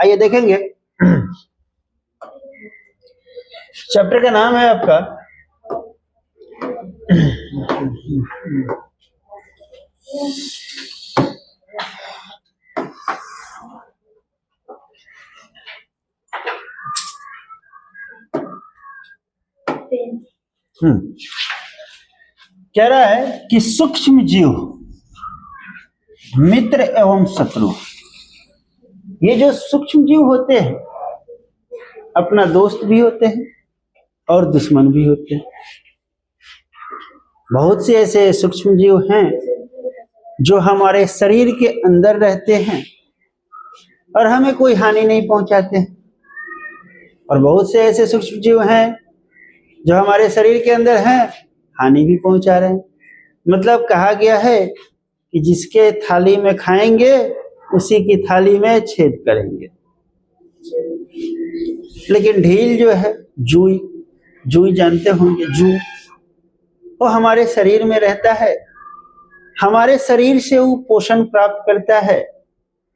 आइए देखेंगे। चैप्टर का नाम है आपका कह रहा है कि सूक्ष्म जीव मित्र एवं शत्रु। ये जो सूक्ष्म जीव होते हैं अपना दोस्त भी होते हैं और दुश्मन भी होते हैं। बहुत से ऐसे सूक्ष्म जीव हैं जो हमारे शरीर के अंदर रहते हैं और हमें कोई हानि नहीं पहुंचाते हैं, और बहुत से ऐसे सूक्ष्म जीव हैं जो हमारे शरीर के अंदर हैं, हानि भी पहुंचा रहे हैं। मतलब कहा गया है कि जिसके थाली में खाएंगे उसी की थाली में छेद करेंगे। लेकिन ढील जो है, जूई, जूई जानते होंगे, जू, वो हमारे शरीर में रहता है, हमारे शरीर से वो पोषण प्राप्त करता है,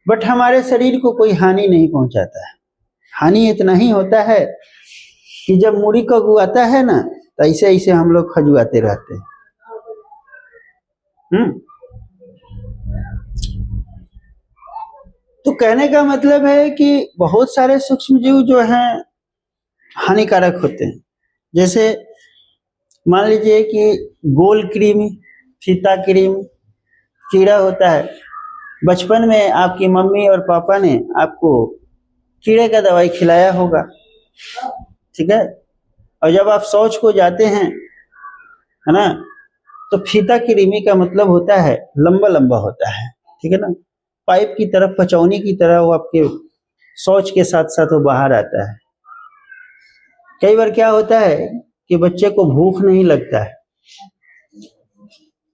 बट हमारे शरीर को कोई हानि नहीं पहुंचाता है। हानि इतना ही होता है कि जब मूढ़ी कगुआता है ना, तो ऐसे ऐसे हम लोग खजुआते रहते हैं। तो कहने का मतलब है कि बहुत सारे सूक्ष्म जीव जो हैं हानिकारक होते हैं। जैसे मान लीजिए कि गोल कृमि, फीता कृमि कीड़ा होता है। बचपन में आपकी मम्मी और पापा ने आपको कीड़े का दवाई खिलाया होगा, ठीक है। और जब आप शौच को जाते हैं, है ना, तो फीता कृमि का मतलब होता है लंबा लंबा होता है, ठीक है ना, पाइप की तरफ, पचौनी की तरह वो आपके शौच के साथ साथ वो बाहर आता है। कई बार क्या होता है कि बच्चे को भूख नहीं लगता है,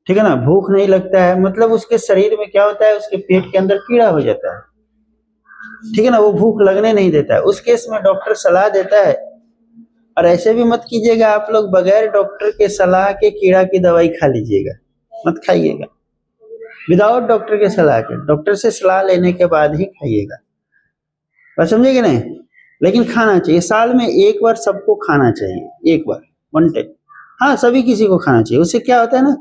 ठीक है ना, भूख नहीं लगता है, मतलब उसके शरीर में क्या होता है, उसके पेट के अंदर कीड़ा हो जाता है, ठीक है ना, वो भूख लगने नहीं देता है। उस केस में डॉक्टर सलाह देता है, और ऐसे भी मत कीजिएगा आप लोग बगैर डॉक्टर के सलाह के कीड़ा की दवाई खा लीजिएगा, मत खाइएगा, विदाउट डॉक्टर के सलाह के, डॉक्टर से सलाह लेने के बाद ही खाइएगा, बात समझे कि नहीं। लेकिन खाना चाहिए, साल में एक बार सबको खाना चाहिए, एक बार, वन टाइम, हाँ, सभी किसी को खाना चाहिए। उससे क्या होता है ना,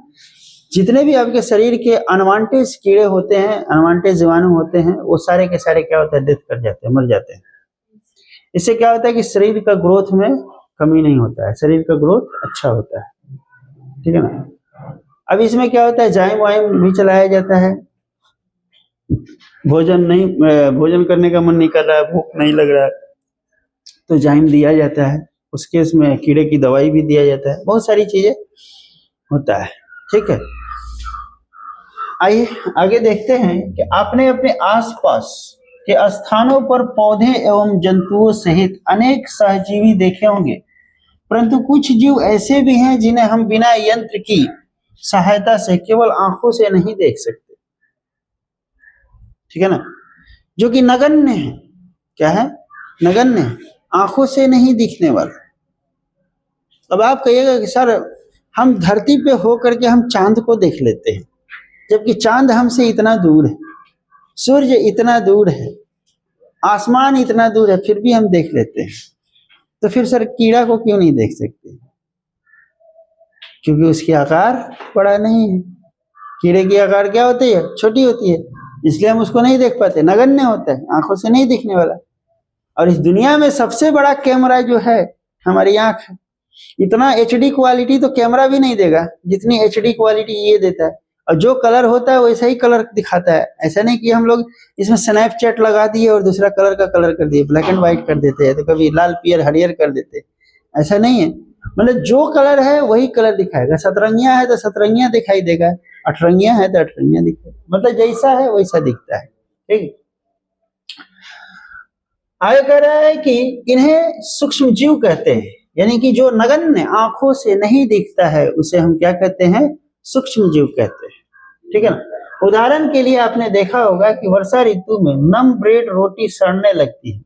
जितने भी आपके शरीर के अनवांटेड कीड़े होते हैं, अनवांटेड जीवाणु होते हैं, वो सारे के सारे क्या होता है, डेथ कर जाते हैं, मर जाते हैं। इससे क्या होता है कि शरीर का ग्रोथ में कमी नहीं होता है, शरीर का ग्रोथ अच्छा होता है, ठीक है ना। अब इसमें क्या होता है, जाइम वाइम भी चलाया जाता है। भोजन करने का मन नहीं कर रहा है, भूख नहीं लग रहा है, तो जाइम दिया जाता है, उस केस में कीड़े की दवाई भी दिया जाता है, बहुत सारी चीजें होता है, ठीक है। आइए आगे देखते हैं कि आपने अपने आसपास के स्थानों पर पौधे एवं जंतुओं सहित अनेक सहजीवी देखे होंगे, परंतु कुछ जीव ऐसे भी हैं जिन्हें हम बिना यंत्र की सहायता से केवल आंखों से नहीं देख सकते, ठीक है ना, जो कि नगण्य है। क्या है? नगण्य है, आंखों से नहीं दिखने वाला। अब आप कहिएगा कि सर हम धरती पे होकर के हम चांद को देख लेते हैं, जबकि चांद हमसे इतना दूर है, सूर्य इतना दूर है, आसमान इतना दूर है, फिर भी हम देख लेते हैं। तो फिर सर कीड़ा को क्यों नहीं देख सकते? क्योंकि उसकी आकार बड़ा नहीं है। कीड़े की आकार क्या होती है? छोटी होती है, इसलिए हम उसको नहीं देख पाते, नगण्य होता है, आंखों से नहीं दिखने वाला। और इस दुनिया में सबसे बड़ा कैमरा जो है हमारी आंख है। इतना एचडी क्वालिटी तो कैमरा भी नहीं देगा जितनी एचडी क्वालिटी ये देता है, और जो कलर होता है वैसा ही कलर दिखाता है। ऐसा नहीं कि हम लोग इसमें स्नैपचैट लगा दिए और दूसरा कलर का कलर कर दिए, ब्लैक एंड व्हाइट कर देते हैं, तो कभी लाल पियर हरियर कर देते हैं, ऐसा नहीं है। मतलब जो कलर है वही कलर दिखाएगा। सतरंगिया है तो सतरंगिया दिखाई देगा, अठरंगिया है तो अठरंगिया दिखाएगा, मतलब जैसा है वैसा दिखता है, ठीक। आगे कह रहा है कि इन्हें सूक्ष्म जीव कहते हैं, यानी कि जो नगण्य आंखों से नहीं दिखता है उसे हम क्या कहते हैं? सूक्ष्म जीव कहते हैं, ठीक है ना। उदाहरण के लिए आपने देखा होगा कि वर्षा ऋतु में नम ब्रेड रोटी सड़ने लगती है,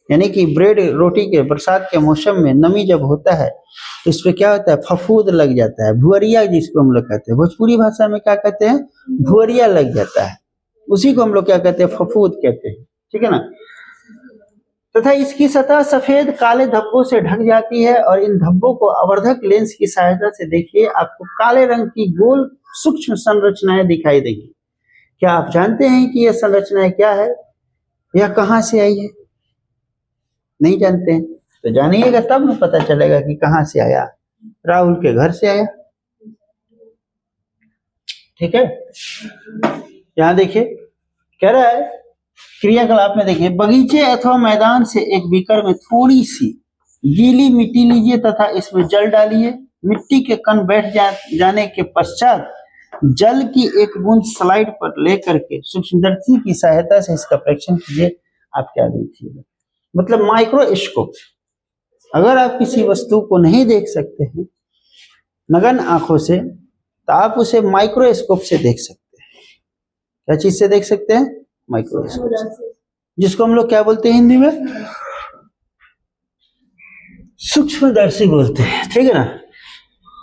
यानी कि ब्रेड रोटी के बरसात के मौसम में नमी जब होता है तो इस पे क्या होता है? फफूंद लग जाता है, भुअरिया जिसको हम लोग कहते हैं, भोजपुरी भाषा में क्या कहते हैं? भुअरिया लग जाता है, उसी को हम लोग क्या कहते हैं? फफूंद कहते हैं, ठीक है ना। तथा इसकी सतह सफेद काले धब्बों से ढक जाती है और इन धब्बों को आवर्धक लेंस की सहायता से देखिए आपको काले रंग की गोल सूक्ष्म संरचनाएं दिखाई देंगी। क्या आप जानते हैं कि यह संरचनाएं क्या है, यह कहां से आई है? नहीं जानते हैं तो जानिएगा, तब पता चलेगा कि कहां से आया। राहुल के घर से आया। ठीक है, यहां देखिए कह रहा है क्रियाकलाप में, देखिए बगीचे अथवा मैदान से एक बीकर में थोड़ी सी गीली मिट्टी लीजिए तथा इसमें जल डालिए। मिट्टी के कण बैठ जाने के पश्चात जल की एक बूंद स्लाइड पर लेकर के सूक्ष्मदर्शी की सहायता से इसका परीक्षण कीजिए। आप क्या देखिएगा, मतलब माइक्रोस्कोप। अगर आप किसी वस्तु को नहीं देख सकते हैं नगन आंखों से, तो आप उसे माइक्रोस्कोप से देख सकते हैं। क्या चीज से देख सकते हैं? माइक्रोस्कोप से, जिसको हम लोग क्या बोलते हैं हिंदी में? सूक्ष्मदर्शी बोलते हैं। ठीक है ना।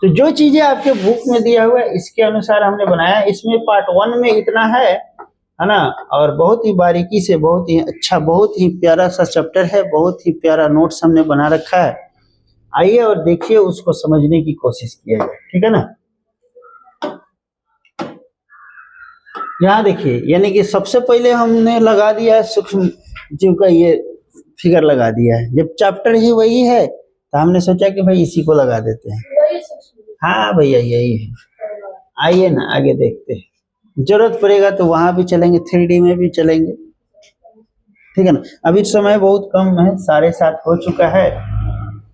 तो जो चीजें आपके बुक में दिया हुआ है इसके अनुसार हमने बनाया। इसमें पार्ट 1 में इतना है ना, और बहुत ही बारीकी से, बहुत ही अच्छा, बहुत ही प्यारा सा चैप्टर है, बहुत ही प्यारा नोट्स हमने बना रखा है। आइए और देखिए, उसको समझने की कोशिश किया जाए। ठीक है ना। यहाँ देखिए, यानी कि सबसे पहले हमने लगा दिया है सूक्ष्म जीव का ये फिगर लगा दिया है। जब चैप्टर ही वही है तो हमने सोचा कि भाई इसी को लगा देते हैं। हाँ भैया यही है। आइए ना आगे देखते हैं, जरूरत पड़ेगा तो वहां भी चलेंगे, 3D में भी चलेंगे। ठीक है ना। अभी समय बहुत कम है, 7:30 हो चुका है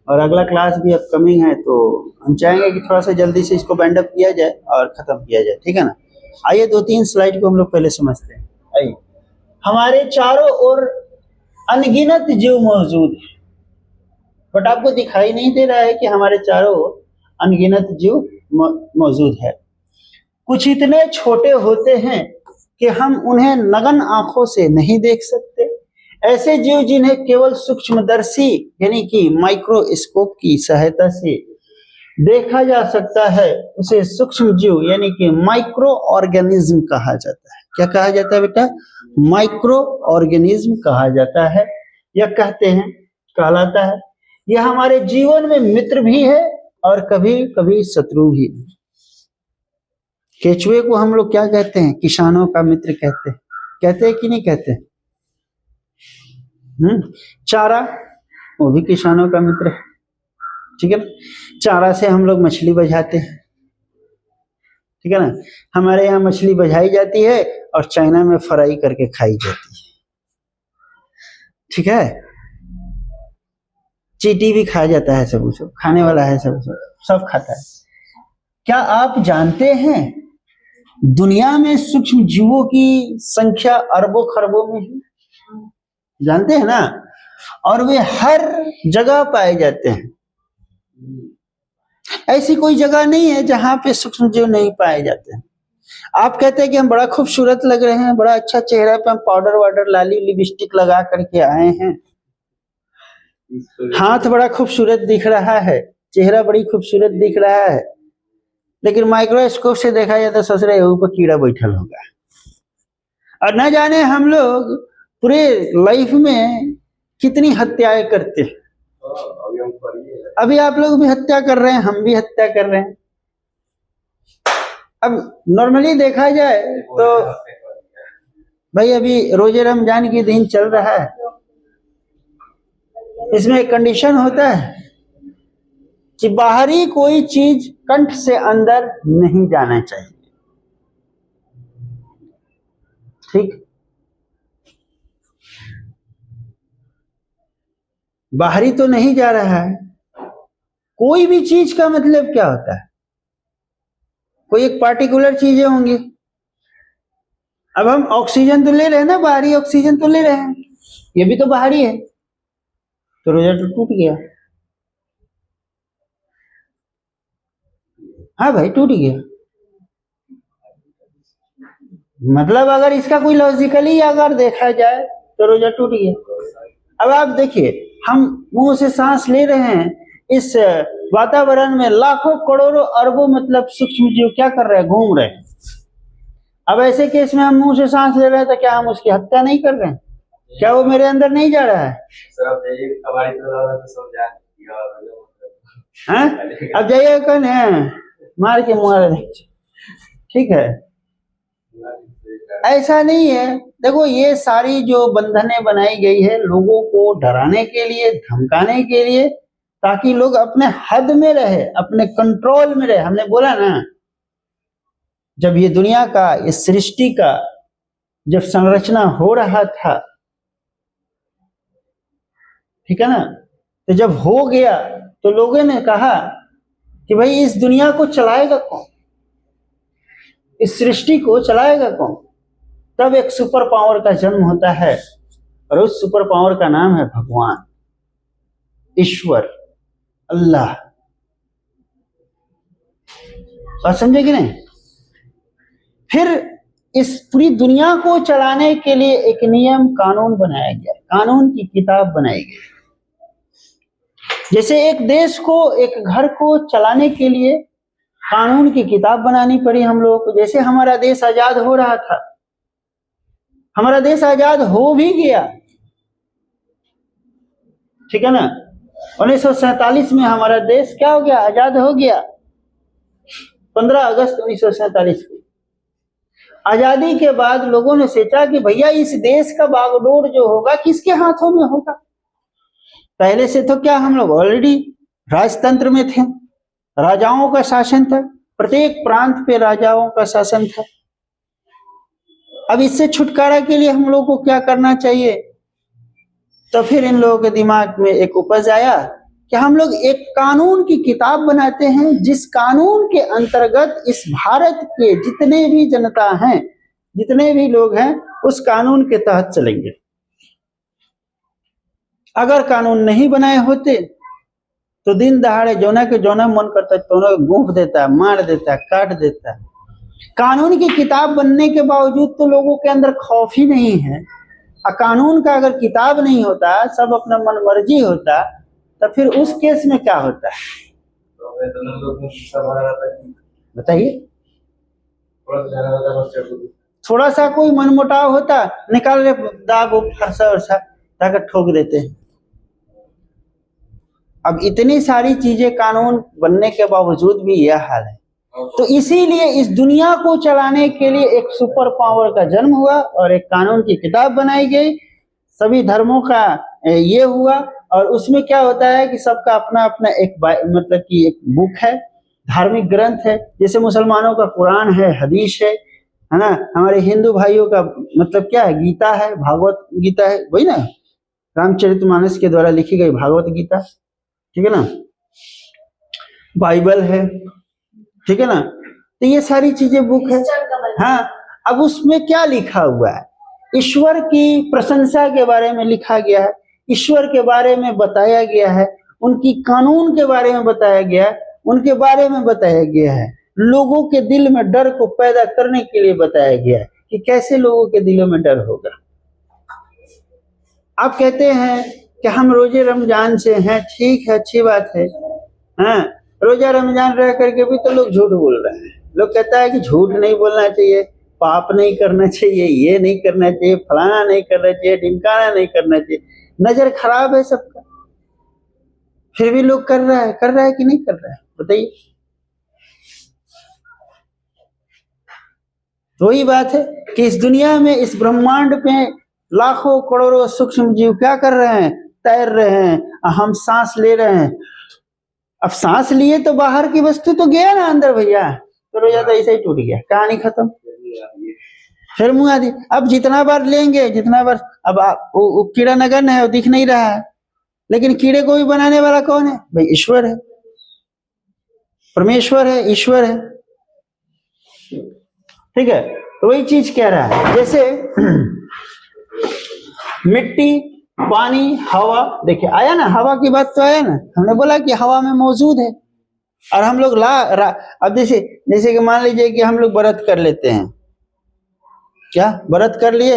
और अगला क्लास भी अपकमिंग है, तो हम चाहेंगे कि थोड़ा सा जल्दी से इसको बैंड अप किया जाए और खत्म किया जाए। ठीक है ना। आइए 2-3 स्लाइड को हम लोग पहले समझते हैं। आइए, हमारे चारों ओर अनगिनत जीव मौजूद है, बट आपको दिखाई नहीं दे रहा है कि हमारे चारों ओर अनगिनत जीव मौजूद है। कुछ इतने छोटे होते हैं कि हम उन्हें नगन आंखों से नहीं देख सकते। ऐसे जीव जिन्हें केवल सूक्ष्मदर्शी यानी कि माइक्रोस्कोप की सहायता से देखा जा सकता है, उसे सूक्ष्म जीव यानी कि माइक्रो ऑर्गेनिज्म कहा जाता है। क्या कहा जाता है बेटा? माइक्रो ऑर्गेनिज्म कहा जाता है, या कहते हैं, कहलाता है। यह हमारे जीवन में मित्र भी है और कभी कभी शत्रु भी। केचुए को हम लोग क्या कहते हैं? किसानों का मित्र कहते हैं। कहते हैं कि नहीं कहते? चारा, वो भी किसानों का मित्र है। ठीक है ना। चारा से हम लोग मछली बझाते हैं। ठीक है ना। हमारे यहाँ मछली बझाई जाती है और चाइना में फ्राई करके खाई जाती है। ठीक है। चींटी भी खाया जाता है, सब खाने वाला है, सब खाता है। क्या आप जानते हैं दुनिया में सूक्ष्म जीवों की संख्या अरबों खरबों में है? जानते हैं ना। और वे हर जगह पाए जाते हैं। ऐसी कोई जगह नहीं है जहां पे सूक्ष्म जीव नहीं पाए जाते हैं। आप कहते हैं कि हम बड़ा खूबसूरत लग रहे हैं, बड़ा अच्छा चेहरा पे हम पाउडर वाउडर लाली लिपस्टिक लगा करके आए हैं, हाथ बड़ा खूबसूरत दिख रहा है, चेहरा बड़ी खूबसूरत दिख रहा है, लेकिन माइक्रोस्कोप से देखा जाए तो ससुरे ऊपर कीड़ा बैठल होगा। और न जाने हम लोग पूरे लाइफ में कितनी हत्याएं करते हैं। अभी आप लोग भी हत्या कर रहे हैं, हम भी हत्या कर रहे हैं। अब नॉर्मली देखा जाए तो भाई अभी रोजे रमजान की दिन चल रहा है, इसमें एक कंडीशन होता है कि बाहरी कोई चीज कंठ से अंदर नहीं जाना चाहिए। ठीक, बाहरी तो नहीं जा रहा है। कोई भी चीज का मतलब क्या होता है? कोई एक पार्टिकुलर चीजें होंगी। अब हम ऑक्सीजन तो ले रहे हैं ना, बाहरी ऑक्सीजन तो ले रहे हैं, ये भी तो बाहरी है, तो रोजा तो टूट गया। हाँ भाई टूट गया। मतलब अगर इसका कोई लॉजिकली अगर देखा जाए तो रोजा टूट गया। अब आप देखिए, हम मुंह से सांस ले रहे हैं, इस वातावरण में लाखों करोड़ों अरबों मतलब सूक्ष्म जीव क्या कर रहे हैं? घूम रहे हैं। अब ऐसे केस में हम मुंह से सांस ले रहे हैं तो क्या हम उसकी हत्या नहीं कर रहे हैं? क्या वो मेरे अंदर नहीं जा रहा है? हाँ? अब जाइए कौन है मार के मुआ दे, ठीक है। ऐसा नहीं है। देखो ये सारी जो बंधने बनाई गई है लोगों को डराने के लिए, धमकाने के लिए, ताकि लोग अपने हद में रहे, अपने कंट्रोल में रहे। हमने बोला ना, जब ये दुनिया का, इस सृष्टि का जब संरचना हो रहा था, ठीक है ना, तो जब हो गया तो लोगों ने कहा कि भाई इस दुनिया को चलाएगा कौन, इस सृष्टि को चलाएगा कौन? तब एक सुपर पावर का जन्म होता है, और उस सुपर पावर का नाम है भगवान, ईश्वर, अल्लाह। बात समझे कि नहीं? फिर इस पूरी दुनिया को चलाने के लिए एक नियम कानून बनाया गया, कानून की किताब बनाई गई। जैसे एक देश को, एक घर को चलाने के लिए कानून की किताब बनानी पड़ी हम लोगों को। जैसे हमारा देश आजाद हो रहा था, हमारा देश आजाद हो भी गया, ठीक है ना। 1947 में हमारा देश क्या हो गया? आजाद हो गया। 15 अगस्त 1947 को आजादी के बाद लोगों ने सोचा कि भैया इस देश का बागडोर जो होगा किसके हाथों में होगा? पहले से तो क्या हम लोग ऑलरेडी राजतंत्र में थे, राजाओं का शासन था, प्रत्येक प्रांत पे राजाओं का शासन था। अब इससे छुटकारा के लिए हम लोग को क्या करना चाहिए? तो फिर इन लोगों के दिमाग में एक उपज आया कि हम लोग एक कानून की किताब बनाते हैं, जिस कानून के अंतर्गत इस भारत के जितने भी जनता हैं, जितने भी लोग हैं, उस कानून के तहत चलेंगे। अगर कानून नहीं बनाए होते तो दिन दहाड़े जोना के जोना मन करता है गूंफ देता, मार देता, काट देता। कानून की किताब बनने के बावजूद तो लोगों के अंदर खौफ ही नहीं है। कानून का अगर किताब नहीं होता, सब अपना मन मर्जी होता, तो फिर उस केस में क्या होता है बताइए? थोड़ा सा कोई मनमुटाव होता, निकाल ले दाब फरसा वरसा ताकि ठोक देते हैं। अब इतनी सारी चीजें कानून बनने के बावजूद भी यह हाल है। तो इसीलिए इस दुनिया को चलाने के लिए एक सुपर पावर का जन्म हुआ और एक कानून की किताब बनाई गई। सभी धर्मों का ये हुआ, और उसमें क्या होता है कि सबका अपना अपना एक मतलब कि एक बुक है, धार्मिक ग्रंथ है। जैसे मुसलमानों का कुरान है, हदीस है ना। हमारे हिंदू भाइयों का मतलब क्या है? गीता है, भागवत गीता है, वही ना, रामचरितमानस के द्वारा लिखी गई भागवत गीता, ठीक है ना। बाइबल है, ठीक है ना। तो ये सारी चीजें बुक है। हाँ, अब उसमें क्या लिखा हुआ है? ईश्वर की प्रशंसा के बारे में लिखा गया है, ईश्वर के बारे में बताया गया है, उनकी कानून के बारे में बताया गया है, उनके बारे में बताया गया है। लोगों के दिल में डर को पैदा करने के लिए बताया गया है कि कैसे लोगों के दिलों में डर होगा। आप कहते हैं कि हम रोजे रमजान से हैं, ठीक है, अच्छी बात है। हाँ, रोजा रमजान रह करके भी तो लोग झूठ बोल रहे हैं। लोग कहता है कि झूठ नहीं बोलना चाहिए, पाप नहीं करना चाहिए, ये नहीं करना चाहिए, फलाना नहीं करना चाहिए, ढिमकाना नहीं करना चाहिए। नजर खराब है सबका, फिर भी लोग कर रहा है कि नहीं कर रहा है बताइए? तो वही बात है कि इस दुनिया में, इस ब्रह्मांड पे लाखों करोड़ों सूक्ष्म जीव क्या कर रहे हैं? तैर रहे हैं। हम सांस ले रहे हैं। अब सांस लिए तो बाहर की वस्तु तो गया ना अंदर भैया, तो रोजा तो ऐसे ही टूट गया, कहानी खत्म। फिर मुँह आदि। अब जितना बार लेंगे, जितना बार, अब वो कीड़ा नगन है, वो दिख नहीं रहा है, लेकिन कीड़े को भी बनाने वाला कौन है भाई? ईश्वर है, परमेश्वर है, ईश्वर है, ठीक है। तो वही चीज कह रहा है, जैसे मिट्टी, पानी, हवा। देखिए आया ना, हवा की बात तो आया ना। हमने बोला कि हवा में मौजूद है, और हम लोग अब जैसे कि मान लीजिए कि हम लोग व्रत कर लेते हैं, क्या व्रत कर लिए,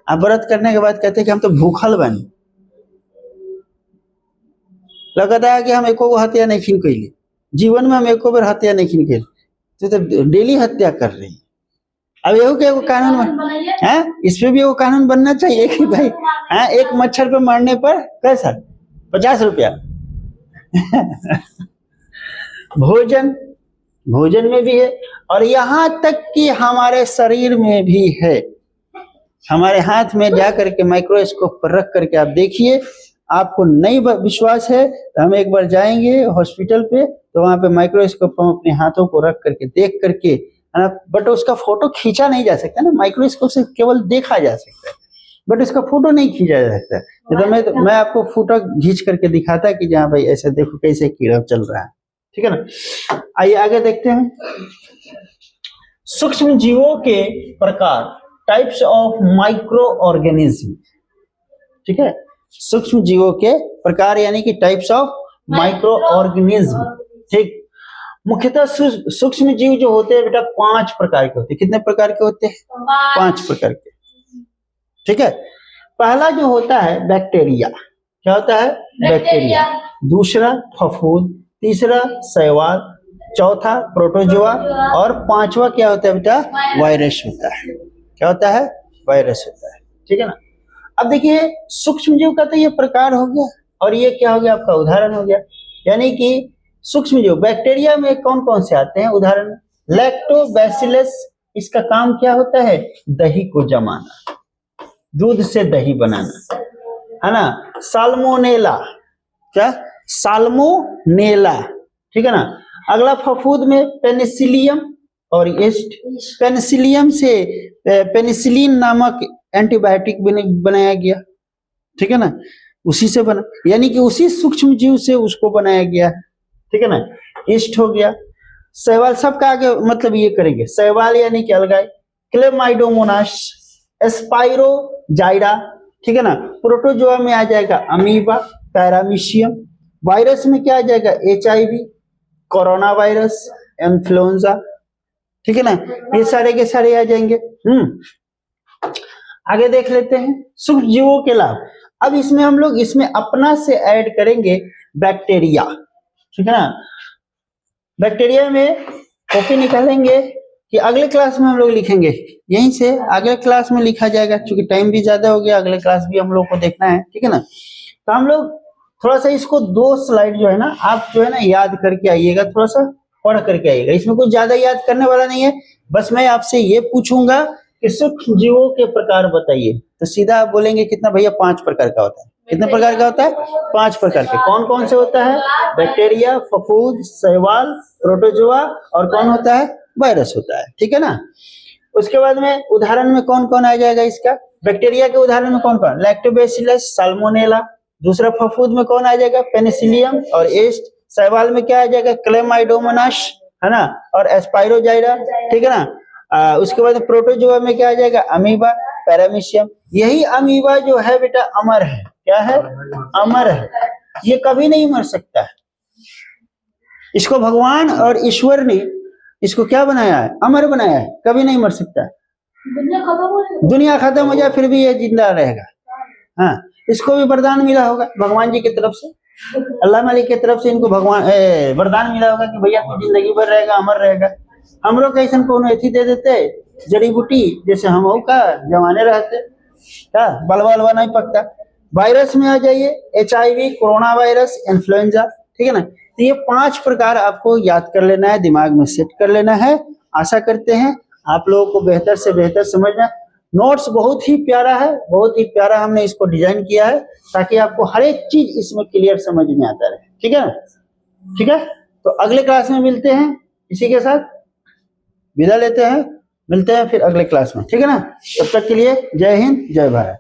अब व्रत करने के बाद कहते हैं कि हम तो भूखल बने, लगता है कि हम एको हत्या नहीं खिन कैली, जीवन में हम एको बार हत्या नहीं खिन कैली, तो डेली हत्या कर रही। अब ये क्या वो कानून है, इस पे भी वो कानून बनना चाहिए कि भाई है एक मच्छर पे मारने पर कैसा 50 रुपया। भोजन, भोजन में भी है, और यहाँ तक कि हमारे शरीर में भी है। हमारे हाथ में जा करके माइक्रोस्कोप पर रख करके आप देखिए, आपको नहीं विश्वास है तो हम एक बार जाएंगे हॉस्पिटल पे, तो वहां पे माइक्रोस्कोप हम अपने हाथों को रख करके देख करके, है ना, बट उसका फोटो खींचा नहीं जा सकता ना, माइक्रोस्कोप से केवल देखा जा सकता है, बट इसका फोटो नहीं खींचा जा सकता। तो मैं आपको फोटो खींच करके दिखाता कि जहाँ भाई ऐसा देखो कैसे कीड़ा चल रहा है, ठीक है ना। आइए आगे देखते हैं, सूक्ष्म जीवों के प्रकार, टाइप्स ऑफ माइक्रो ऑर्गेनिज्म, ठीक है, सूक्ष्म जीवों के प्रकार यानी कि टाइप्स ऑफ माइक्रो ऑर्गेनिज्म, ठीक। मुख्यतः सूक्ष्म जीव जो होते हैं बेटा 5 प्रकार के होते हैं। कितने प्रकार के होते हैं? 5 प्रकार के, ठीक है। पहला जो होता है बैक्टीरिया, क्या होता है? बैक्टीरिया। दूसरा फफूंद, तीसरा शैवाल, चौथा प्रोटोजोआ, और 5वां क्या होता है बेटा? वायरस होता है। क्या होता है? वायरस होता है, ठीक है ना। अब देखिए सूक्ष्म जीव का तो ये प्रकार हो गया, और ये क्या हो गया? आपका उदाहरण हो गया। यानी कि सूक्ष्म जीव बैक्टीरिया में कौन कौन से आते हैं? उदाहरण, लैक्टोबैसिलस, इसका काम क्या होता है? दही को जमाना, दूध से दही बनाना, है ना। साल्मोनेला, क्या? साल्मोनेला, ठीक है ना। अगला फफूंद में पेनिसिलियम और यीस्ट। पेनिसिलियम से पेनिसिलिन नामक एंटीबायोटिक बनाया गया, ठीक है ना, उसी से बना, यानी कि उसी सूक्ष्म जीव से उसको बनाया गया, ठीक है ना। यीस्ट हो गया। शैवाल, सबका आगे मतलब ये करेंगे, शैवाल यानी कि अलगाई, क्लेमाइडोमोनास, स्पाइरोजाइरा, ठीक है ना। प्रोटोजोआ में आ जाएगा अमीबा, पैरामीशियम। वायरस में क्या आ जाएगा? HIV, कोरोना वायरस, इन्फ्लुएंजा, ठीक है ना, ये सारे के सारे आ जाएंगे। आगे देख लेते हैं सूक्ष्म जीवों के लाभ। अब इसमें हम लोग इसमें अपना से ऐड करेंगे बैक्टीरिया, ठीक है ना। बैक्टीरिया में कॉपी निकालेंगे कि अगले क्लास में हम लोग लिखेंगे, यहीं से अगले क्लास में लिखा जाएगा, क्योंकि टाइम भी ज्यादा हो गया, अगले क्लास भी हम लोग को देखना है, ठीक है ना। तो हम लोग थोड़ा सा इसको 2 स्लाइड जो है ना, आप जो है ना याद करके आइएगा, थोड़ा सा पढ़ करके आइएगा। इसमें कुछ ज्यादा याद करने वाला नहीं है, बस मैं आपसे ये पूछूंगा कि सूक्ष्म जीवों के प्रकार बताइए, तो सीधा आप बोलेंगे कितना भैया? 5 प्रकार का होता है। कितने प्रकार का होता है? 5 प्रकार के। कौन कौन से होता है? बैक्टीरिया, फफूंद, शैवाल, प्रोटोजोआ, और कौन होता है? वायरस होता है, ठीक है ना। उसके बाद में उदाहरण में कौन कौन आ जाएगा इसका? बैक्टीरिया के उदाहरण में कौन कौन? Lactobacillus, salmonella. दूसरा फफूंद में कौन आ जाएगा? पेनिसिलियम और यीस्ट। शैवाल में क्या आ जाएगा? क्लेमाइडोमोनास, है ना, और स्पाइरोजाइरा, ठीक है ना। उसके बाद प्रोटोजोआ में क्या आ जाएगा? Amoeba, paramecium. यही अमीबा जो है बेटा अमर है। क्या है? अमर है, ये कभी नहीं मर सकता है। इसको भगवान और ईश्वर ने इसको क्या बनाया है? अमर बनाया है, कभी नहीं मर सकता है। दुनिया खत्म हो जाए फिर भी ये जिंदा रहेगा। हाँ, इसको भी वरदान मिला होगा भगवान जी की तरफ से, अल्लाह मालिक की तरफ से इनको भगवान वरदान मिला होगा कि भैया तू जिंदगी भर रहेगा, अमर रहेगा। हम लोग कैसे कोनो एथी दे देते जड़ी बूटी, जैसे हम का जमाने रहते, क्या बलवा अलवा नहीं पकता। वायरस में आ जाइए, HIV, कोरोना वायरस, इन्फ्लुएंजा, ठीक है ना। तो ये 5 प्रकार आपको याद कर लेना है, दिमाग में सेट कर लेना है। आशा करते हैं आप लोगों को बेहतर से बेहतर समझना। नोट्स बहुत ही प्यारा है, बहुत ही प्यारा हमने इसको डिजाइन किया है, ताकि आपको हर एक चीज इसमें क्लियर समझ में आता रहे, ठीक है ना। ठीक है, तो अगले क्लास में मिलते हैं, इसी के साथ विदा लेते हैं, मिलते हैं फिर अगले क्लास में, ठीक है ना। तब तक के लिए जय हिंद, जय भारत।